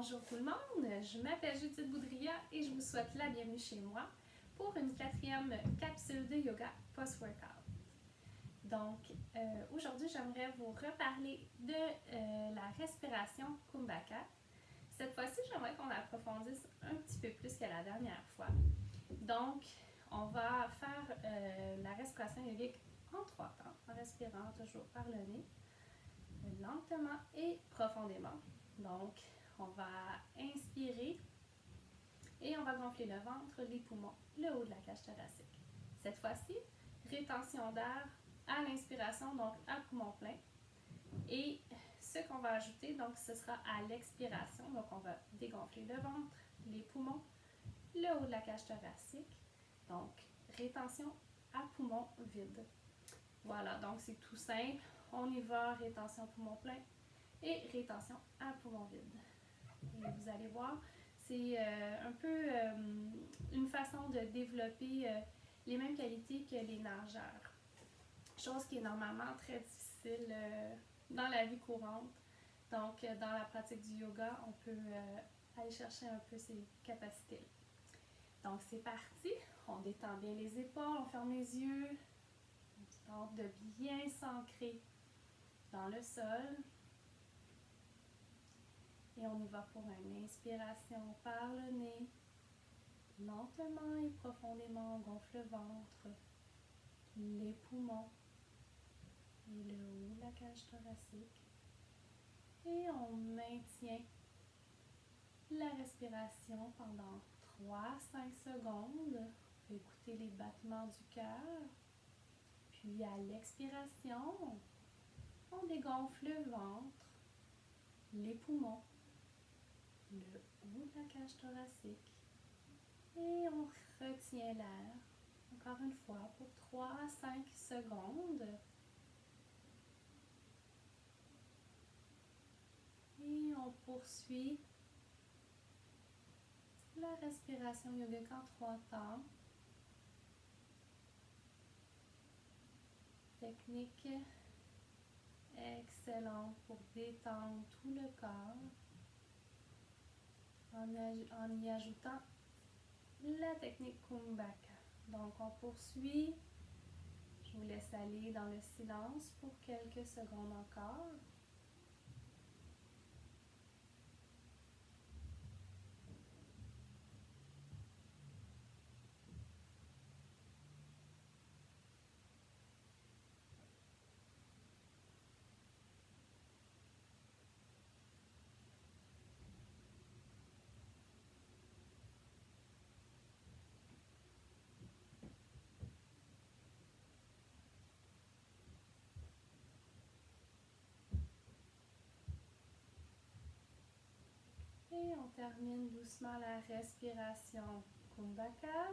Bonjour tout le monde, je m'appelle Judith Boudria et je vous souhaite la bienvenue chez moi pour une 4e capsule de yoga post-workout. Donc, aujourd'hui, j'aimerais vous reparler de la respiration Kumbhaka. Cette fois-ci, j'aimerais qu'on approfondisse un petit peu plus que la dernière fois. Donc, on va faire la respiration yogique en 3 temps, en respirant toujours par le nez, lentement et profondément. Donc, on va inspirer et on va gonfler le ventre, les poumons, le haut de la cage thoracique. Cette fois-ci, rétention d'air à l'inspiration, donc à poumon plein. Et ce qu'on va ajouter, donc ce sera à l'expiration. Donc on va dégonfler le ventre, les poumons, le haut de la cage thoracique. Donc rétention à poumon vide. Voilà, donc c'est tout simple. On y va, rétention poumon plein et rétention à poumon vide. Et vous allez voir, c'est un peu une façon de développer les mêmes qualités que les nageurs. Chose qui est normalement très difficile dans la vie courante. Donc, dans la pratique du yoga, on peut aller chercher un peu ces capacités. Donc, c'est parti. On détend bien les épaules, on ferme les yeux. On tente de bien s'ancrer dans le sol. Et on y va pour une inspiration par le nez. Lentement et profondément, on gonfle le ventre, les poumons et le haut de la cage thoracique. Et on maintient la respiration pendant 3-5 secondes. On peut écouter les battements du cœur. Puis à l'expiration, on dégonfle le ventre, les poumons, le haut de la cage thoracique. Et on retient l'air, encore une fois, pour 3-5 secondes. Et on poursuit la respiration yogique en 3 temps. Technique excellente pour détendre tout le corps en y ajoutant la technique Kumbhaka. Donc on poursuit. Je vous laisse aller dans le silence pour quelques secondes encore. Et on termine doucement la respiration Kumbhaka.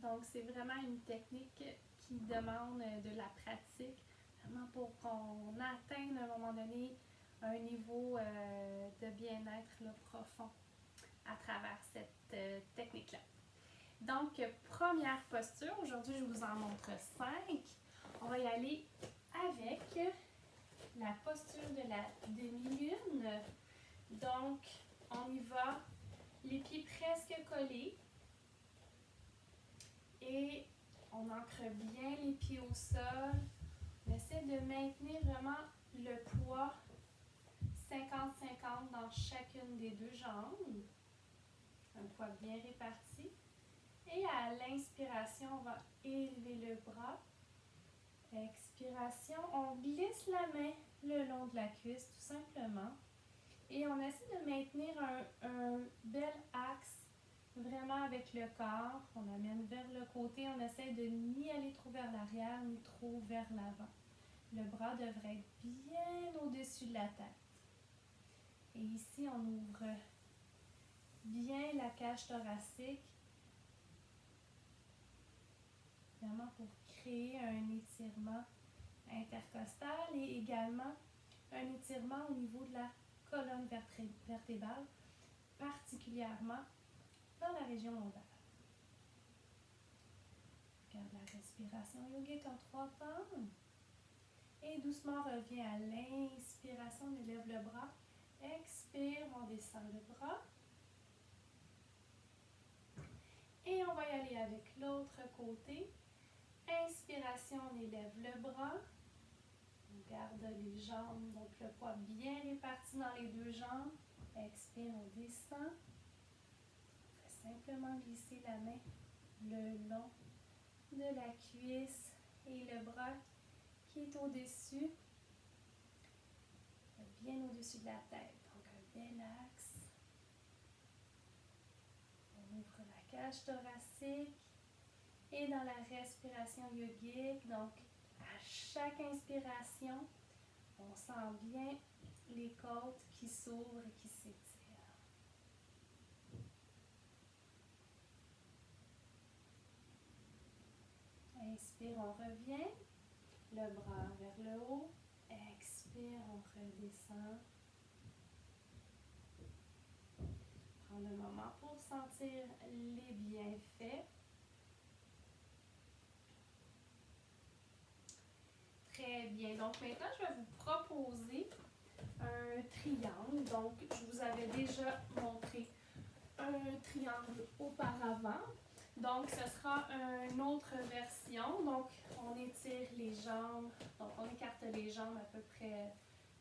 Donc, c'est vraiment une technique qui demande de la pratique, vraiment pour qu'on atteigne à un moment donné un niveau de bien-être profond à travers cette technique-là. Donc, première posture, aujourd'hui je vous en montre 5. On va y aller avec la posture de la demi-lune. Donc, on y va, les pieds presque collés. Et on ancre bien les pieds au sol. On essaie de maintenir vraiment le poids 50-50 dans chacune des 2 jambes. Un poids bien réparti. Et à l'inspiration, on va élever le bras. Expiration, on glisse la main le long de la cuisse tout simplement. Et on essaie de maintenir un bel axe vraiment avec le corps. On amène vers le côté. On essaie de ni aller trop vers l'arrière ni trop vers l'avant. Le bras devrait être bien au-dessus de la tête. Et ici, on ouvre bien la cage thoracique. Vraiment pour créer un étirement intercostal et également un étirement au niveau de la colonne vertébrale, particulièrement dans la région lombaire. Regarde la respiration yogique en 3 temps. Et doucement, revient à l'inspiration, on élève le bras. Expire, on descend le bras. Et on va y aller avec l'autre côté. Inspiration, on élève le bras. On garde les jambes, donc le poids bien réparti dans les deux jambes. Expire, on descend. On fait simplement glisser la main le long de la cuisse et le bras qui est au-dessus, bien au-dessus de la tête. Donc un bel axe. On ouvre la cage thoracique et dans la respiration yogique, donc à chaque inspiration, on sent bien les côtes qui s'ouvrent et qui s'étirent. Inspire, on revient, le bras vers le haut. Expire, on redescend. Prendre un moment pour sentir les bienfaits. Très bien. Donc maintenant, je vais vous proposer un triangle. Donc, je vous avais déjà montré un triangle auparavant. Donc, ce sera une autre version. Donc, on étire les jambes. Donc, on écarte les jambes à peu près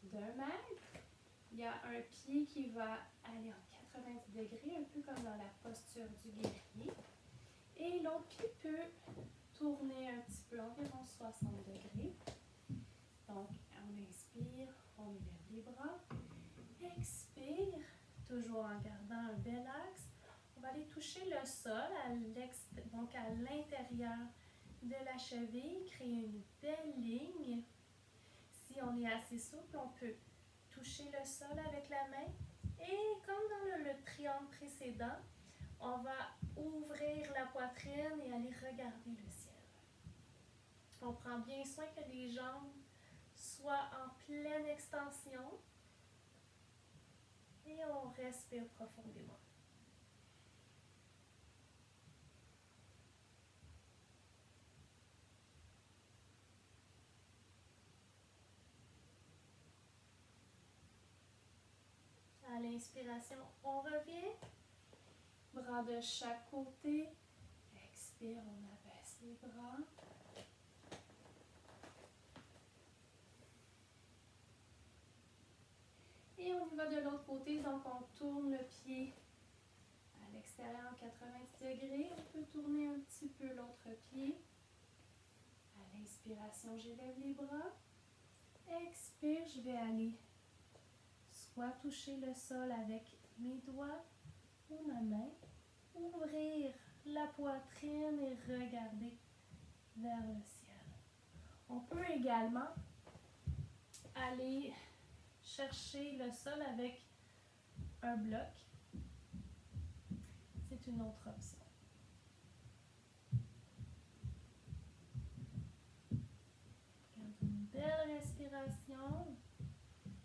d'1 mètre. Il y a un pied qui va aller en 90 degrés, un peu comme dans la posture du guerrier. Et l'autre pied peut tourner un petit peu, environ 60 degrés. Donc, on inspire, on élève les bras. Expire, toujours en gardant un bel axe. On va aller toucher le sol, donc à l'intérieur de la cheville, créer une belle ligne. Si on est assez souple, on peut toucher le sol avec la main. Et comme dans le triangle précédent, on va ouvrir la poitrine et aller regarder le ciel. On prend bien soin que les jambes soient en pleine extension. Et on respire profondément. À l'inspiration, on revient. Bras de chaque côté. Expire, on abaisse les bras. Et on y va de l'autre côté, donc on tourne le pied à l'extérieur en 90 degrés. On peut tourner un petit peu l'autre pied. À l'inspiration, j'élève les bras. Expire, je vais aller soit toucher le sol avec mes doigts ou ma main, ouvrir la poitrine et regarder vers le ciel. On peut également aller chercher le sol avec un bloc. C'est une autre option. Une belle respiration,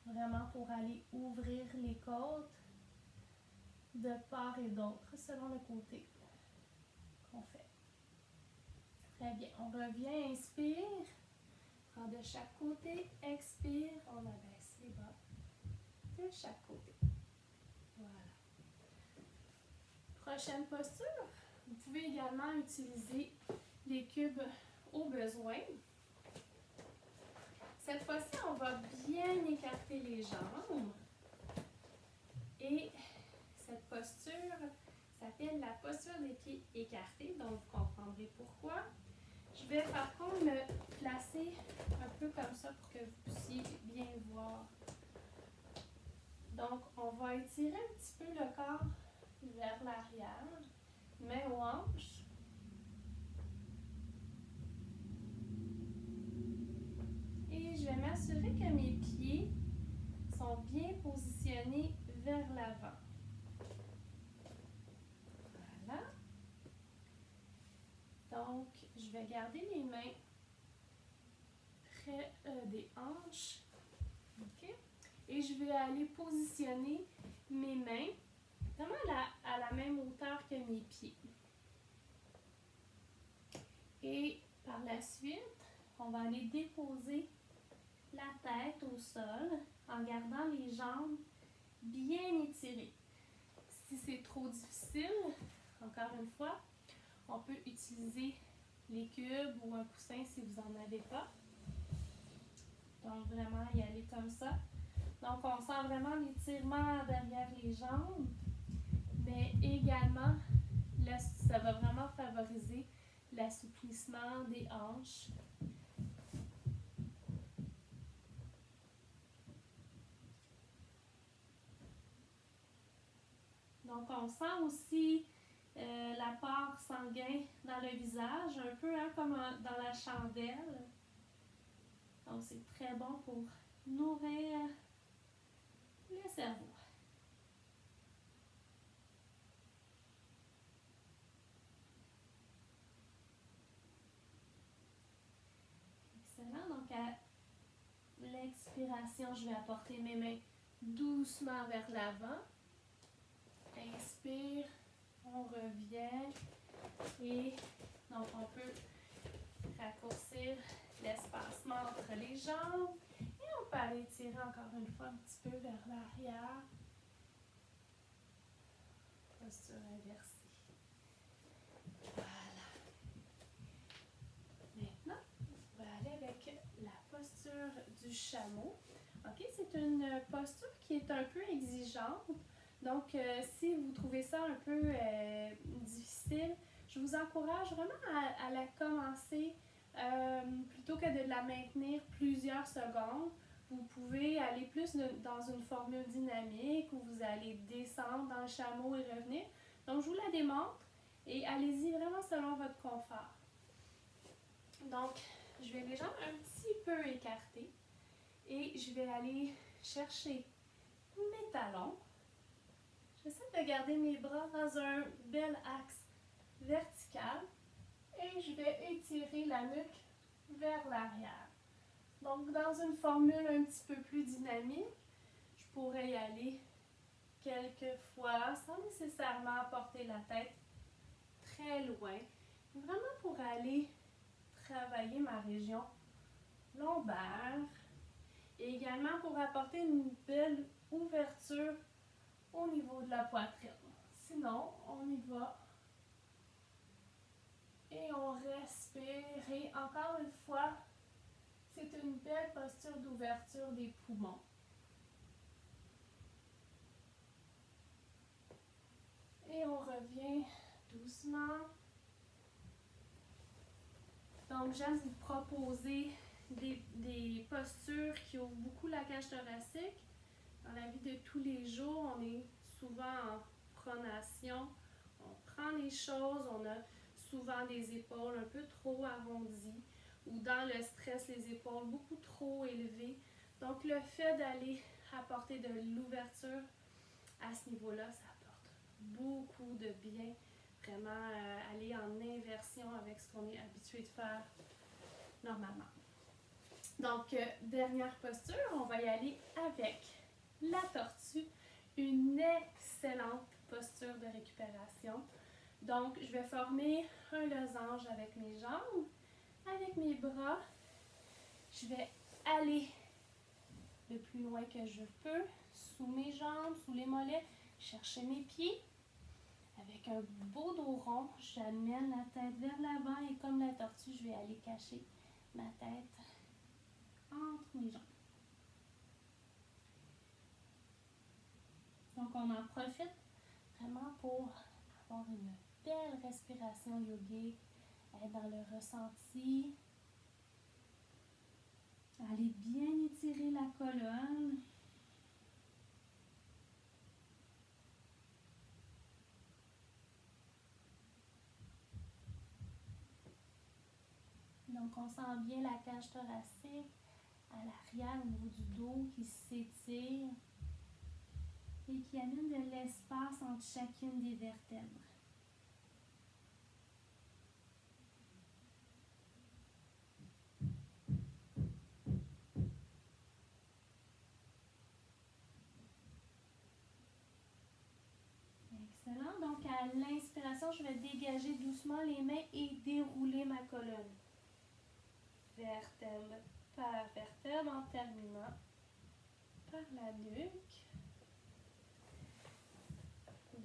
vraiment pour aller ouvrir les côtes de part et d'autre selon le côté qu'on fait. Très bien, on revient, inspire, prend de chaque côté, expire, on abaisse les bras de chaque côté. Voilà. Prochaine posture, vous pouvez également utiliser les cubes au besoin. Cette fois-ci, on va bien écarter les jambes. Et cette posture s'appelle la posture des pieds écartés, donc vous comprendrez pourquoi. Je vais par contre me placer un peu comme ça pour que vous puissiez bien voir. Donc, on va étirer un petit peu le corps vers l'arrière, main aux hanches. Et je vais m'assurer que mes pieds sont bien positionnés vers l'avant. Voilà. Donc, je vais garder les mains près des hanches. OK? Et je vais aller positionner mes mains vraiment à la même hauteur que mes pieds. Et par la suite, on va aller déposer la tête au sol en gardant les jambes bien étirées. Si c'est trop difficile, encore une fois, on peut utiliser les cubes ou un coussin si vous n'en avez pas. Donc vraiment y aller comme ça. Donc on sent vraiment l'étirement derrière les jambes, mais également ça va vraiment favoriser l'assouplissement des hanches. Donc on sent aussi l'apport sanguin dans le visage, un peu comme dans la chandelle. Donc c'est très bon pour nourrir le cerveau. Excellent. Donc à l'expiration, je vais apporter mes mains doucement vers l'avant. Inspire, on revient et donc on peut raccourcir l'espacement entre les jambes et on peut aller tirer encore une fois un petit peu vers l'arrière. Posture inversée. Voilà. Maintenant, on va aller avec la posture du chameau. Ok, c'est une posture qui est un peu exigeante. Donc, si vous trouvez ça un peu difficile, je vous encourage vraiment à la commencer plutôt que de la maintenir plusieurs secondes. Vous pouvez aller plus dans une formule dynamique où vous allez descendre dans le chameau et revenir. Donc, je vous la démontre et allez-y vraiment selon votre confort. Donc, je vais les jambes un petit peu écartées et je vais aller chercher mes talons. J'essaie de garder mes bras dans un bel axe vertical et je vais étirer la nuque vers l'arrière. Donc, dans une formule un petit peu plus dynamique, je pourrais y aller quelques fois sans nécessairement porter la tête très loin. Vraiment pour aller travailler ma région lombaire et également pour apporter une belle ouverture au niveau de la poitrine. Sinon, on y va et on respire. Et encore une fois, c'est une belle posture d'ouverture des poumons. Et on revient doucement. Donc, j'aime vous proposer des postures qui ouvrent beaucoup la cage thoracique. Dans la vie de tous les jours, on est souvent en pronation. On prend les choses, on a souvent des épaules un peu trop arrondies ou dans le stress, les épaules beaucoup trop élevées. Donc, le fait d'aller apporter de l'ouverture à ce niveau-là, ça apporte beaucoup de bien. Vraiment aller en inversion avec ce qu'on est habitué de faire normalement. Donc, dernière posture, on va y aller avec la tortue. Une excellente posture de récupération. Donc, je vais former un losange avec mes jambes, avec mes bras. Je vais aller le plus loin que je peux, sous mes jambes, sous les mollets, chercher mes pieds. Avec un beau dos rond, j'amène la tête vers l'avant et comme la tortue, je vais aller cacher ma tête entre mes jambes. Donc, on en profite vraiment pour avoir une belle respiration yogique, être dans le ressenti, aller bien étirer la colonne. Donc, on sent bien la cage thoracique à l'arrière au niveau du dos qui s'étire et qui amène de l'espace entre chacune des vertèbres. Excellent. Donc, à l'inspiration, je vais dégager doucement les mains et dérouler ma colonne. Vertèbre par vertèbre en terminant par la nuque.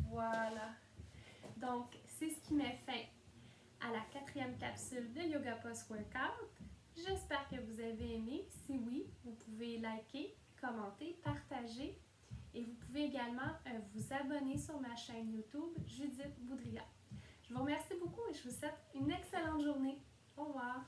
Voilà. Donc, c'est ce qui met fin à la 4e capsule de Yoga Post Workout. J'espère que vous avez aimé. Si oui, vous pouvez liker, commenter, partager et vous pouvez également vous abonner sur ma chaîne YouTube Judith Boudria. Je vous remercie beaucoup et je vous souhaite une excellente journée. Au revoir!